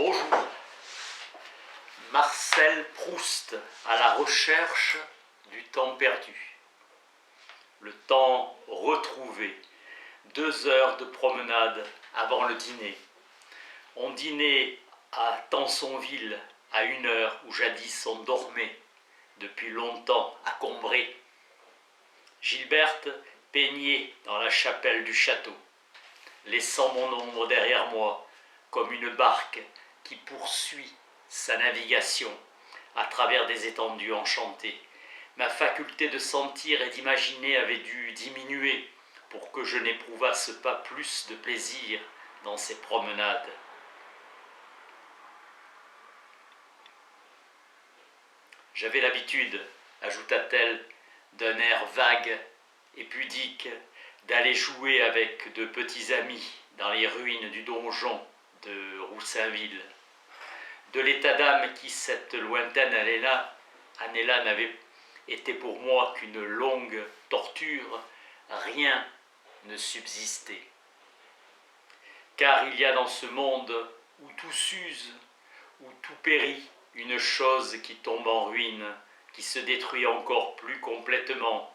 Bonjour. Marcel Proust à la recherche du temps perdu. Le temps retrouvé. 2 heures de promenade avant le dîner. On dînait à Tansonville à 1 heure où jadis on dormait, depuis longtemps à Combray. Gilberte peignait dans la chapelle du château, laissant mon ombre derrière moi comme une barque qui poursuit sa navigation à travers des étendues enchantées. Ma faculté de sentir et d'imaginer avait dû diminuer pour que je n'éprouvasse pas plus de plaisir dans ces promenades. J'avais l'habitude, ajouta-t-elle d'un air vague et pudique, d'aller jouer avec de petits amis dans les ruines du donjon de Roussainville. De l'état d'âme qui, cette lointaine année-là, n'avait été pour moi qu'une longue torture, rien ne subsistait. Car il y a dans ce monde où tout s'use, où tout périt, une chose qui tombe en ruine, qui se détruit encore plus complètement,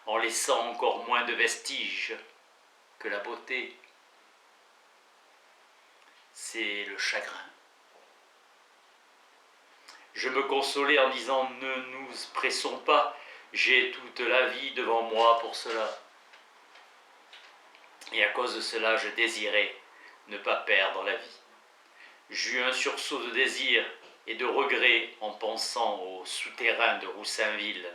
en laissant encore moins de vestiges que la beauté. C'est le chagrin. Je me consolais en disant « Ne nous pressons pas, j'ai toute la vie devant moi pour cela. » Et à cause de cela, je désirais ne pas perdre la vie. J'eus un sursaut de désir et de regret en pensant au souterrain de Roussainville.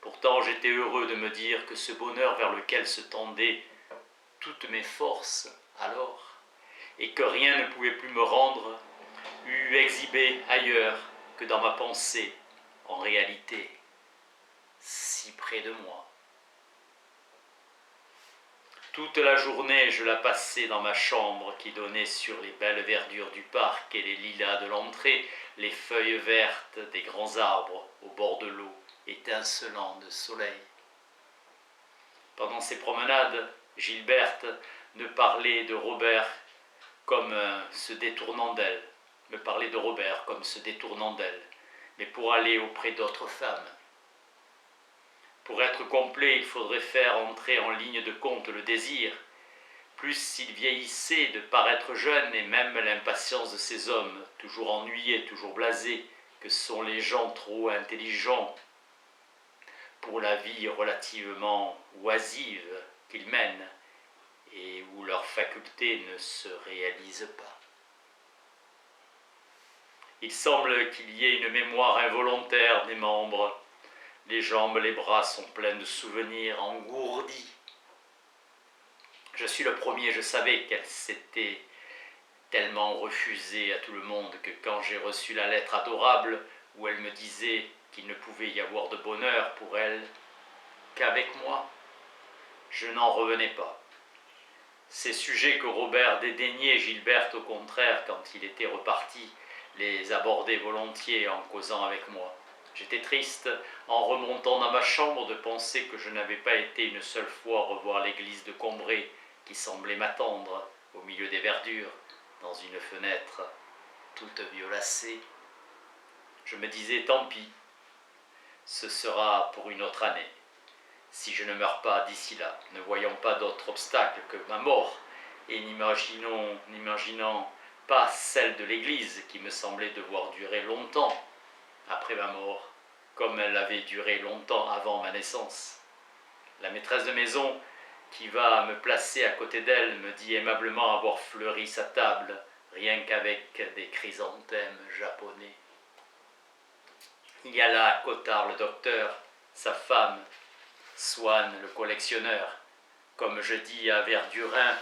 Pourtant, j'étais heureux de me dire que ce bonheur vers lequel se tendaient toutes mes forces alors, et que rien ne pouvait plus me rendre, eût exhibé ailleurs que dans ma pensée, en réalité, si près de moi. Toute la journée, je la passais dans ma chambre qui donnait sur les belles verdures du parc et les lilas de l'entrée, les feuilles vertes des grands arbres au bord de l'eau, étincelant de soleil. Pendant ces promenades, Gilberte me parlait de Robert comme se détournant d'elle, mais pour aller auprès d'autres femmes. Pour être complet, il faudrait faire entrer en ligne de compte le désir, plus s'il vieillissait de paraître jeune, et même l'impatience de ces hommes, toujours ennuyés, toujours blasés, que sont les gens trop intelligents pour la vie relativement oisive qu'ils mènent, et où leurs facultés ne se réalisent pas. Il semble qu'il y ait une mémoire involontaire des membres. Les jambes, les bras sont pleins de souvenirs engourdis. Je suis le premier, je savais qu'elle s'était tellement refusée à tout le monde que quand j'ai reçu la lettre adorable où elle me disait qu'il ne pouvait y avoir de bonheur pour elle qu'avec moi, je n'en revenais pas. Ces sujets que Robert dédaignait, Gilberte au contraire, quand il était reparti, les abordait volontiers en causant avec moi. J'étais triste en remontant dans ma chambre de penser que je n'avais pas été une seule fois revoir l'église de Combray qui semblait m'attendre au milieu des verdures, dans une fenêtre toute violacée. Je me disais, tant pis, ce sera pour une autre année. Si je ne meurs pas d'ici là, ne voyant pas d'autre obstacle que ma mort, et n'imaginant pas celle de l'église qui me semblait devoir durer longtemps après ma mort, comme elle avait duré longtemps avant ma naissance. La maîtresse de maison, qui va me placer à côté d'elle, me dit aimablement avoir fleuri sa table, rien qu'avec des chrysanthèmes japonais. Il y a là Cottard le docteur, sa femme, Swann le collectionneur, comme je dis à Verdurin,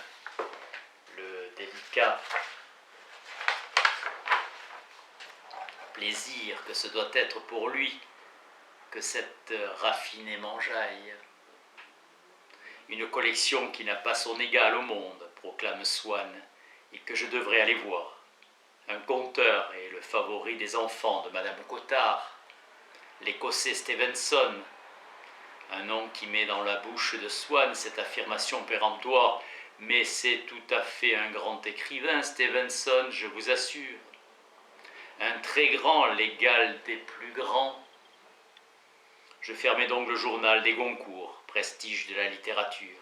le délicat plaisir que ce doit être pour lui que cette raffinée mangeaille. Une collection qui n'a pas son égal au monde, proclame Swann, et que je devrais aller voir. Un conteur est le favori des enfants de Madame Cottard, l'Écossais Stevenson, un nom qui met dans la bouche de Swann cette affirmation péremptoire, mais c'est tout à fait un grand écrivain, Stevenson, je vous assure. un très grand, l'égal des plus grands. Je fermai donc le journal des Goncourt, prestige de la littérature.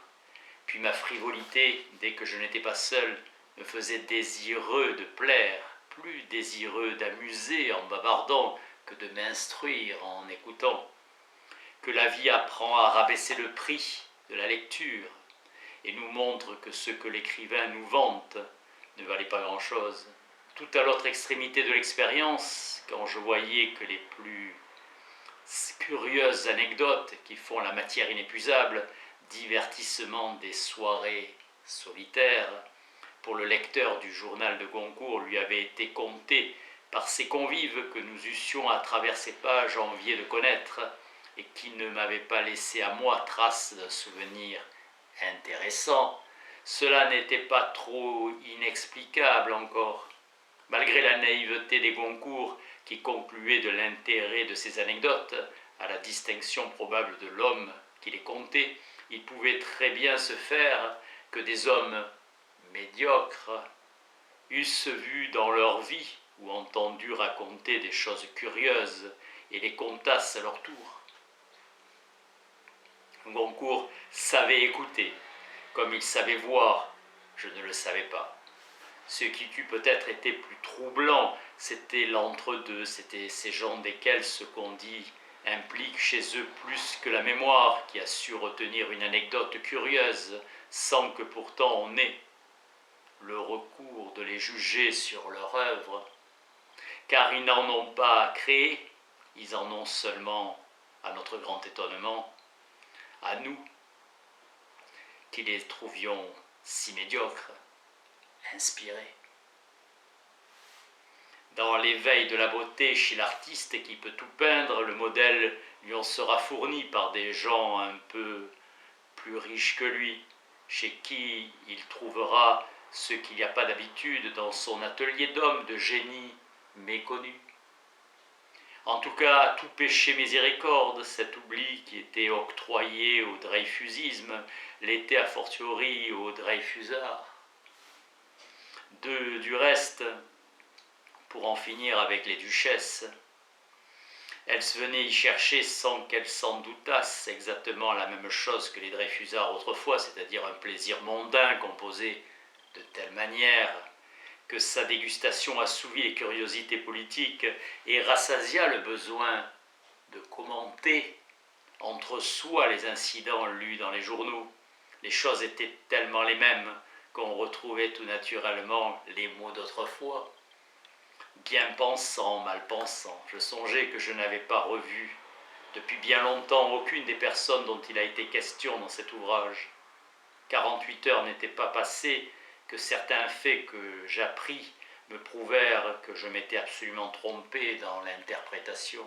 Puis ma frivolité, dès que je n'étais pas seul, me faisait désireux de plaire, plus désireux d'amuser en bavardant que de m'instruire en écoutant. Que la vie apprend à rabaisser le prix de la lecture et nous montre que ce que l'écrivain nous vante ne valait pas grand-chose. Tout à l'autre extrémité de l'expérience, quand je voyais que les plus curieuses anecdotes qui font la matière inépuisable, divertissement des soirées solitaires, pour le lecteur du journal de Goncourt lui avait été conté par ces convives que nous eussions à travers ces pages envié de connaître et qui ne m'avaient pas laissé à moi trace d'un souvenir intéressant. Cela n'était pas trop inexplicable encore. Malgré la naïveté des Goncourt qui concluait de l'intérêt de ces anecdotes à la distinction probable de l'homme qui les contait, il pouvait très bien se faire que des hommes médiocres eussent vu dans leur vie ou entendu raconter des choses curieuses et les contassent à leur tour. Goncourt savait écouter, comme il savait voir, je ne le savais pas. Ce qui eût peut-être été plus troublant, c'était l'entre-deux, c'était ces gens desquels ce qu'on dit implique chez eux plus que la mémoire qui a su retenir une anecdote curieuse sans que pourtant on ait le recours de les juger sur leur œuvre, car ils n'en ont pas créé, ils en ont seulement, à notre grand étonnement, à nous, qui les trouvions si médiocres, inspirés. Dans l'éveil de la beauté chez l'artiste qui peut tout peindre, le modèle lui en sera fourni par des gens un peu plus riches que lui, chez qui il trouvera ce qu'il n'y a pas d'habitude dans son atelier d'homme de génie méconnu. En tout cas, tout péché miséricorde, cet oubli qui était octroyé au dreyfusisme, l'était a fortiori aux dreyfusards. Du reste, pour en finir avec les duchesses, elles venaient y chercher sans qu'elles s'en doutassent exactement la même chose que les dreyfusards autrefois, c'est-à-dire un plaisir mondain composé de telle manière que sa dégustation assouvit les curiosités politiques et rassasia le besoin de commenter entre soi les incidents lus dans les journaux. Les choses étaient tellement les mêmes qu'on retrouvait tout naturellement les mots d'autrefois. Bien pensant, mal pensant, je songeais que je n'avais pas revu depuis bien longtemps aucune des personnes dont il a été question dans cet ouvrage. 48 heures n'étaient pas passées que certains faits que j'appris me prouvèrent que je m'étais absolument trompé dans l'interprétation.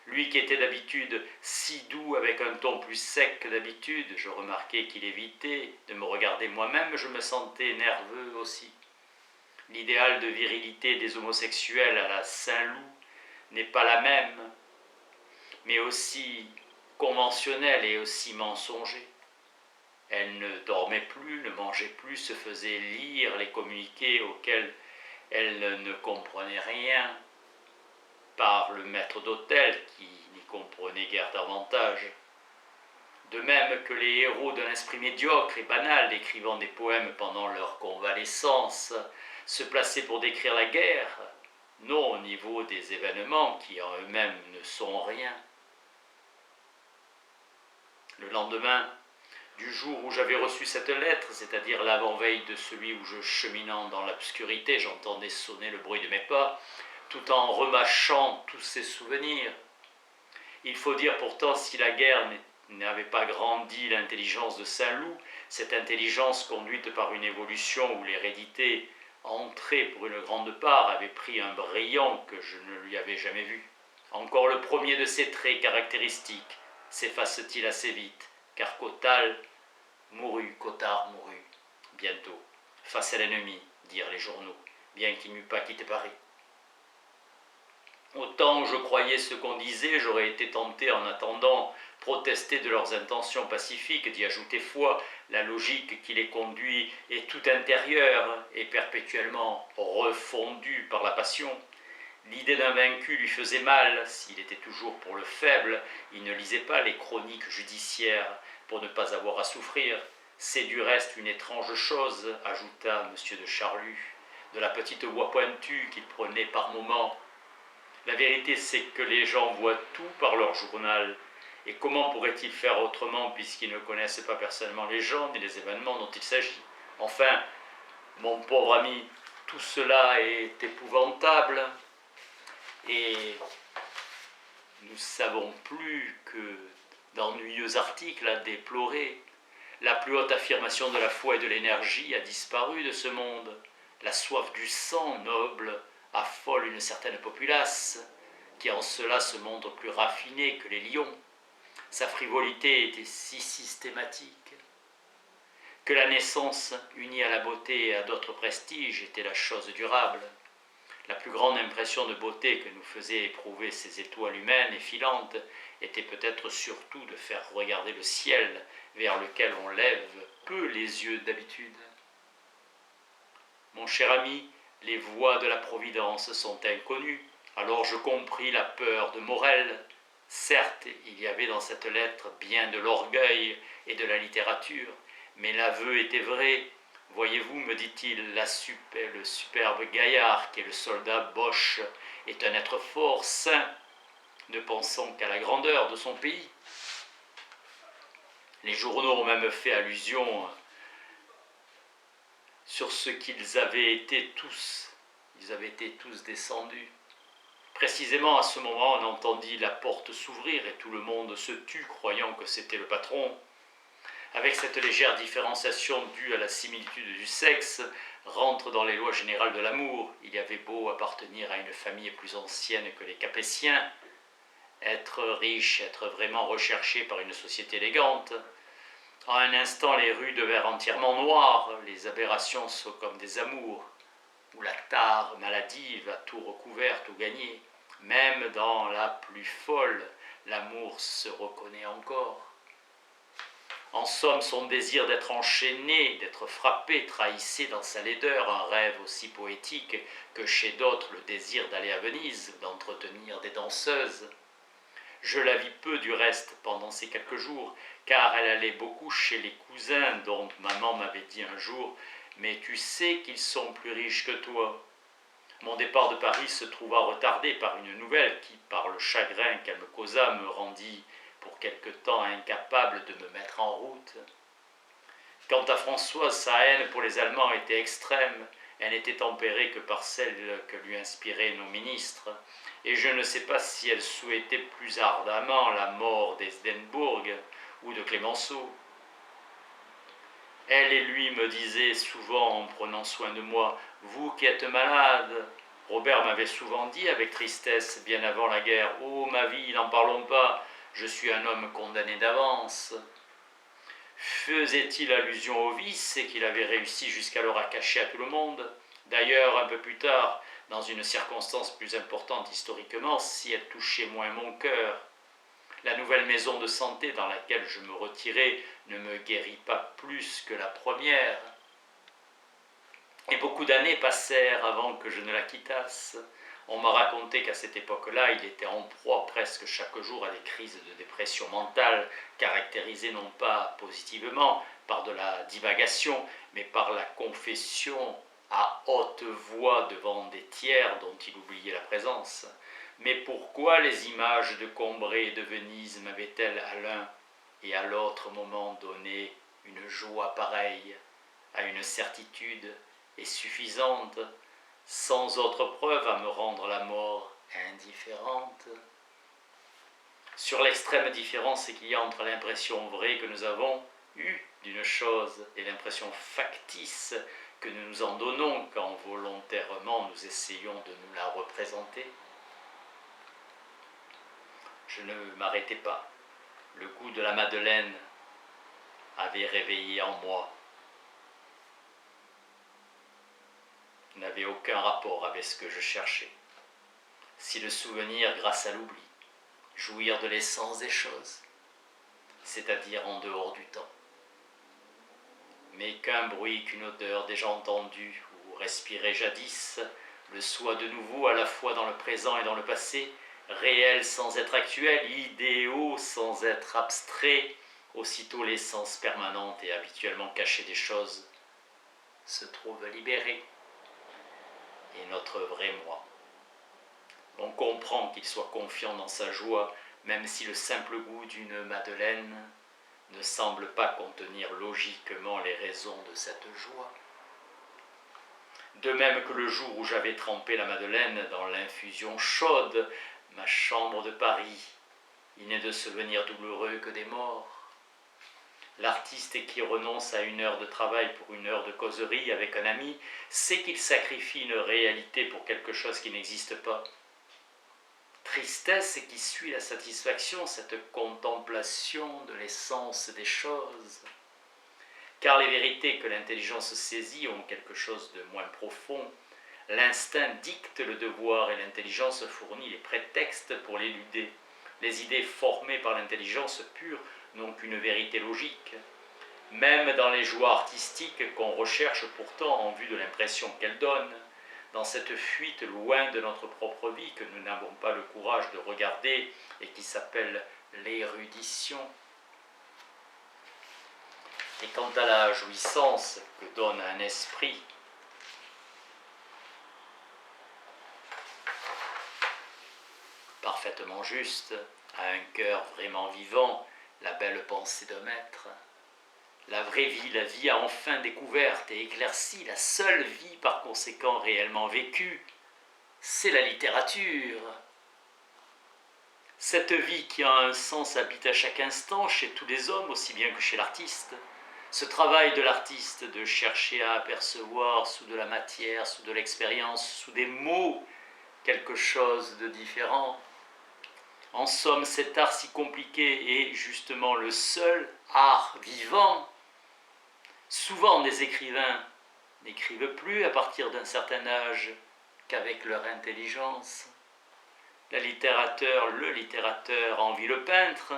Lui qui était d'habitude si doux avec un ton plus sec que d'habitude, je remarquai qu'il évitait de me regarder moi-même, je me sentais nerveux aussi. L'idéal de virilité des homosexuels à la Saint-Loup n'est pas la même, mais aussi conventionnelle et aussi mensonger. Elle ne dormait plus, ne mangeait plus, se faisait lire les communiqués auxquels elle ne comprenait rien par le maître d'hôtel qui n'y comprenait guère davantage. De même que les héros d'un esprit médiocre et banal écrivant des poèmes pendant leur convalescence se plaçaient pour décrire la guerre, non au niveau des événements qui en eux-mêmes ne sont rien. Le lendemain du jour où j'avais reçu cette lettre, c'est-à-dire l'avant-veille de celui où je, cheminant dans l'obscurité, j'entendais sonner le bruit de mes pas, tout en remâchant tous ces souvenirs. Il faut dire pourtant, si la guerre n'avait pas grandi l'intelligence de Saint-Loup, cette intelligence conduite par une évolution où l'hérédité, entrée pour une grande part, avait pris un brillant que je ne lui avais jamais vu. Encore le premier de ces traits caractéristiques s'efface-t-il assez vite, car Cottard mourut bientôt, face à l'ennemi, dirent les journaux, bien qu'il n'eût pas quitté Paris. Autant je croyais ce qu'on disait, j'aurais été tenté en attendant protester de leurs intentions pacifiques, d'y ajouter foi, la logique qui les conduit est tout intérieure et perpétuellement refondue par la passion. L'idée d'un vaincu lui faisait mal, s'il était toujours pour le faible, il ne lisait pas les chroniques judiciaires pour ne pas avoir à souffrir. C'est du reste une étrange chose, ajouta M. de Charlus, de la petite voix pointue qu'il prenait par moments. La vérité, c'est que les gens voient tout par leur journal. Et comment pourraient-ils faire autrement puisqu'ils ne connaissent pas personnellement les gens ni les événements dont il s'agit? Enfin, mon pauvre ami, tout cela est épouvantable. Et nous savons plus que d'ennuyeux articles à déplorer. La plus haute affirmation de la foi et de l'énergie a disparu de ce monde. La soif du sang noble affole une certaine populace, qui en cela se montre plus raffinée que les lions. Sa frivolité était si systématique que la naissance, unie à la beauté et à d'autres prestiges, était la chose durable. La plus grande impression de beauté que nous faisaient éprouver ces étoiles humaines et filantes était peut-être surtout de faire regarder le ciel vers lequel on lève peu les yeux d'habitude. Mon cher ami, les voies de la Providence sont inconnues, alors je compris la peur de Morel. Certes, il y avait dans cette lettre bien de l'orgueil et de la littérature, mais l'aveu était vrai. Voyez-vous, me dit-il, le superbe gaillard qui est le soldat Boche est un être fort, sain, ne pensant qu'à la grandeur de son pays. Les journaux ont même fait allusion sur ce qu'ils avaient été tous. Ils avaient été tous descendus. Précisément à ce moment, on entendit la porte s'ouvrir et tout le monde se tut, croyant que c'était le patron. Avec cette légère différenciation due à la similitude du sexe, rentre dans les lois générales de l'amour. Il y avait beau appartenir à une famille plus ancienne que les Capétiens, être riche, être vraiment recherché par une société élégante. En un instant, les rues devinrent entièrement noires, les aberrations sont comme des amours, où la tare maladive a tout recouvert, tout gagné. Même dans la plus folle, l'amour se reconnaît encore. En somme, son désir d'être enchaîné, d'être frappé, trahissait dans sa laideur un rêve aussi poétique que chez d'autres le désir d'aller à Venise, d'entretenir des danseuses. Je la vis peu du reste pendant ces quelques jours, car elle allait beaucoup chez les cousins dont maman m'avait dit un jour « Mais tu sais qu'ils sont plus riches que toi ». Mon départ de Paris se trouva retardé par une nouvelle qui, par le chagrin qu'elle me causa, me rendit pour quelque temps incapable de me mettre en route. Quant à Françoise, sa haine pour les Allemands était extrême. Elle n'était tempérée que par celle que lui inspiraient nos ministres. Et je ne sais pas si elle souhaitait plus ardemment la mort d'Esdenbourg ou de Clémenceau. Elle et lui me disaient souvent en prenant soin de moi « Vous qui êtes malade !» Robert m'avait souvent dit avec tristesse, bien avant la guerre « Oh ma vie, n'en parlons pas, je suis un homme condamné d'avance. » Faisait-il allusion au vice et qu'il avait réussi jusqu'alors à cacher à tout le monde? D'ailleurs, un peu plus tard, dans une circonstance plus importante historiquement, si elle touchait moins mon cœur, la nouvelle maison de santé dans laquelle je me retirais ne me guérit pas plus que la première. Et beaucoup d'années passèrent avant que je ne la quittasse. On m'a raconté qu'à cette époque-là, il était en proie presque chaque jour à des crises de dépression mentale, caractérisées non pas positivement par de la divagation, mais par la confession à haute voix devant des tiers dont il oubliait la présence. Mais pourquoi les images de Combray et de Venise m'avaient-elles à l'un et à l'autre moment donné une joie pareille, à une certitude et suffisante, sans autre preuve à me rendre la mort indifférente? Sur l'extrême différence qu'il y a entre l'impression vraie que nous avons eue d'une chose et l'impression factice que nous nous en donnons quand volontairement nous essayons de nous la représenter. Je ne m'arrêtais pas. Le goût de la Madeleine avait réveillé en moi. N'avait aucun rapport avec ce que je cherchais. Si le souvenir, grâce à l'oubli, jouir de l'essence des choses, c'est-à-dire en dehors du temps. Mais qu'un bruit, qu'une odeur déjà entendue ou respirée jadis le soi de nouveau à la fois dans le présent et dans le passé, réel sans être actuel, idéaux sans être abstrait, aussitôt l'essence permanente et habituellement cachée des choses se trouve libérée. Et notre vrai moi. On comprend qu'il soit confiant dans sa joie, même si le simple goût d'une madeleine ne semble pas contenir logiquement les raisons de cette joie. De même que le jour où j'avais trempé la madeleine dans l'infusion chaude, ma chambre de Paris, il n'est de souvenirs douloureux que des morts. L'artiste qui renonce à 1 heure de travail pour 1 heure de causerie avec un ami sait qu'il sacrifie une réalité pour quelque chose qui n'existe pas. Tristesse qui suit la satisfaction, cette contemplation de l'essence des choses. Car les vérités que l'intelligence saisit ont quelque chose de moins profond. L'instinct dicte le devoir et l'intelligence fournit les prétextes pour l'éluder. Les idées formées par l'intelligence pure n'ont qu'une vérité logique. Même dans les joies artistiques qu'on recherche pourtant en vue de l'impression qu'elles donnent, dans cette fuite loin de notre propre vie que nous n'avons pas le courage de regarder et qui s'appelle l'érudition. Et quant à la jouissance que donne un esprit, parfaitement juste, à un cœur vraiment vivant, la belle pensée de maître, la vraie vie, la vie a enfin découverte et éclairci, la seule vie par conséquent réellement vécue, c'est la littérature. Cette vie qui a un sens habite à chaque instant chez tous les hommes aussi bien que chez l'artiste. Ce travail de l'artiste de chercher à apercevoir sous de la matière, sous de l'expérience, sous des mots, quelque chose de différent. En somme, cet art si compliqué est justement le seul art vivant. Souvent, des écrivains n'écrivent plus à partir d'un certain âge qu'avec leur intelligence. Le littérateur envie le peintre,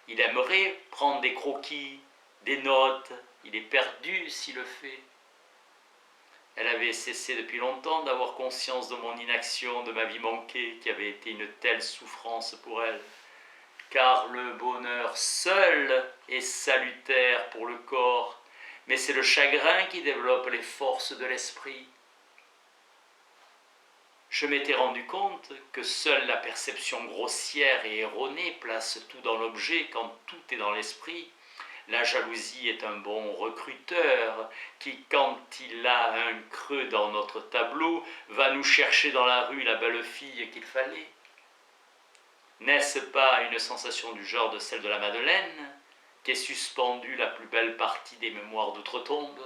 il aimerait prendre des croquis, des notes, il est perdu s'il le fait. Elle avait cessé depuis longtemps d'avoir conscience de mon inaction, de ma vie manquée, qui avait été une telle souffrance pour elle. Car le bonheur seul est salutaire pour le corps, mais c'est le chagrin qui développe les forces de l'esprit. Je m'étais rendu compte que seule la perception grossière et erronée place tout dans l'objet quand tout est dans l'esprit. La jalousie est un bon recruteur qui, quand il a un creux dans notre tableau, va nous chercher dans la rue la belle fille qu'il fallait. N'est-ce pas une sensation du genre de celle de la Madeleine, qu'est suspendue la plus belle partie des mémoires d'outre-tombe?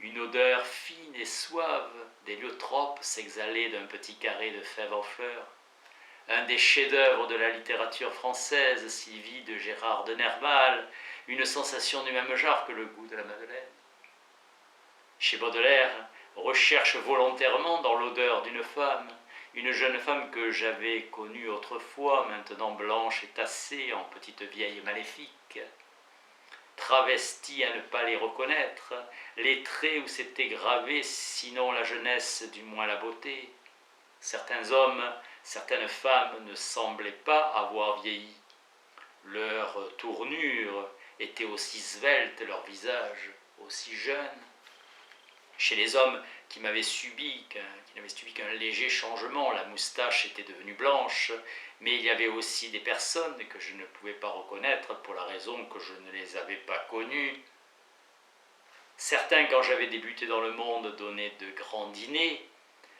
Une odeur fine et suave d'héliotrope s'exhalait d'un petit carré de fèves en fleurs. Un des chefs-d'œuvre de la littérature française, Sylvie de Gérard de Nerval, une sensation du même genre que le goût de la Madeleine. Chez Baudelaire, recherche volontairement dans l'odeur d'une femme, une jeune femme que j'avais connue autrefois, maintenant blanche et tassée en petite vieille maléfique. Travestie à ne pas les reconnaître, les traits où s'était gravé, sinon la jeunesse, du moins la beauté. Certains hommes, certaines femmes ne semblaient pas avoir vieilli. Leur tournure était aussi svelte, leur visage aussi jeune. Chez les hommes qui n'avaient subi qu'un léger changement, la moustache était devenue blanche, mais il y avait aussi des personnes que je ne pouvais pas reconnaître pour la raison que je ne les avais pas connues. Certains, quand j'avais débuté dans le monde, donnaient de grands dîners.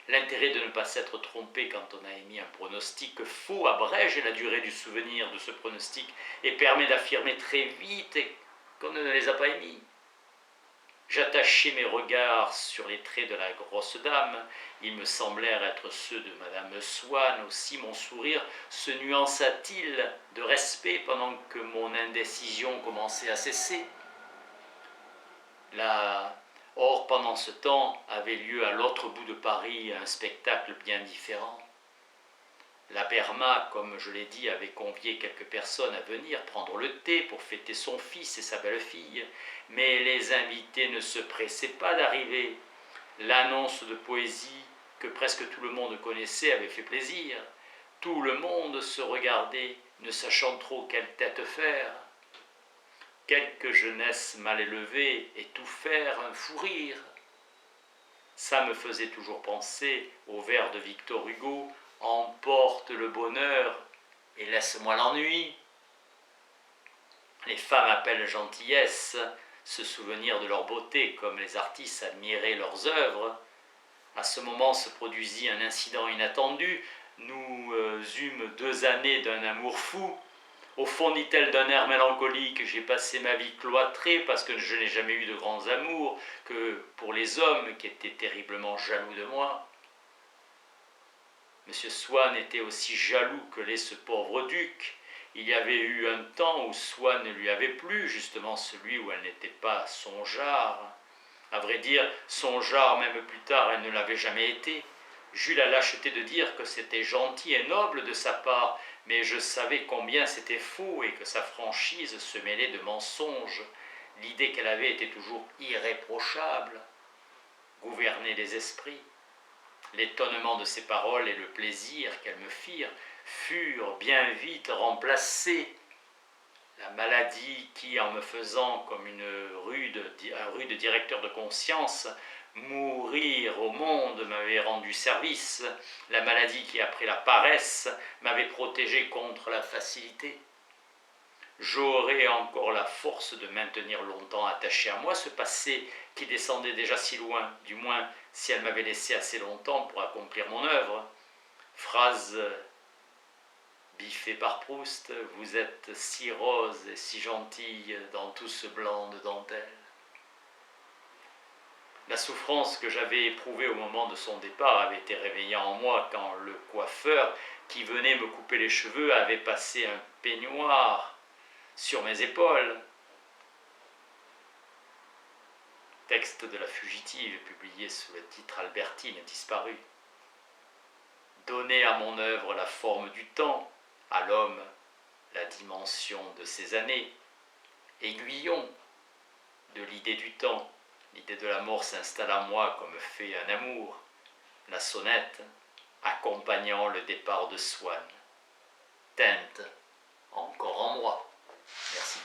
L'intérêt de ne pas s'être trompé quand on a émis un pronostic faux abrège la durée du souvenir de ce pronostic et permet d'affirmer très vite qu'on ne les a pas émis. J'attachai mes regards sur les traits de la grosse dame, ils me semblèrent être ceux de Madame Swann, aussi mon sourire se nuança-t-il de respect pendant que mon indécision commençait à cesser. Or, pendant ce temps, avait lieu à l'autre bout de Paris un spectacle bien différent. La Berma, comme je l'ai dit, avait convié quelques personnes à venir prendre le thé pour fêter son fils et sa belle-fille, mais les invités ne se pressaient pas d'arriver. L'annonce de poésie que presque tout le monde connaissait avait fait plaisir. Tout le monde se regardait, ne sachant trop quelle tête faire. Quelque jeunesse mal élevée et tout faire un fou rire. Ça me faisait toujours penser au vers de Victor Hugo, « Emporte le bonheur et laisse-moi l'ennui ». Les femmes appellent gentillesse se souvenir de leur beauté, comme les artistes admiraient leurs œuvres. À ce moment se produisit un incident inattendu. Nous eûmes 2 années d'un amour fou. Au fond, dit-elle d'un air mélancolique, j'ai passé ma vie cloîtrée parce que je n'ai jamais eu de grands amours que pour les hommes qui étaient terriblement jaloux de moi. Monsieur Swann était aussi jaloux que l'est ce pauvre duc. Il y avait eu un temps où Swann ne lui avait plu, justement celui où elle n'était pas son genre. À vrai dire, son genre, même plus tard, elle ne l'avait jamais été. J'eus la lâcheté de dire que c'était gentil et noble de sa part, mais je savais combien c'était faux et que sa franchise se mêlait de mensonges. L'idée qu'elle avait était toujours irréprochable, gouverner les esprits. L'étonnement de ses paroles et le plaisir qu'elles me firent furent bien vite remplacés. La maladie qui, en me faisant comme un rude directeur de conscience, mourir au monde m'avait rendu service. La maladie qui, après la paresse, m'avait protégé contre la facilité. J'aurais encore la force de maintenir longtemps attaché à moi ce passé qui descendait déjà si loin, du moins si elle m'avait laissé assez longtemps pour accomplir mon œuvre. Phrase biffée par Proust, vous êtes si rose et si gentille dans tout ce blanc de dentelle. La souffrance que j'avais éprouvée au moment de son départ avait été réveillée en moi quand le coiffeur qui venait me couper les cheveux avait passé un peignoir sur mes épaules. Texte de La Fugitive, publié sous le titre Albertine, disparu. Donner à mon œuvre la forme du temps, à l'homme la dimension de ses années. Aiguillon de l'idée du temps, l'idée de la mort s'installe en moi comme fait un amour. La sonnette accompagnant le départ de Swann. Teinte encore en moi. Merci.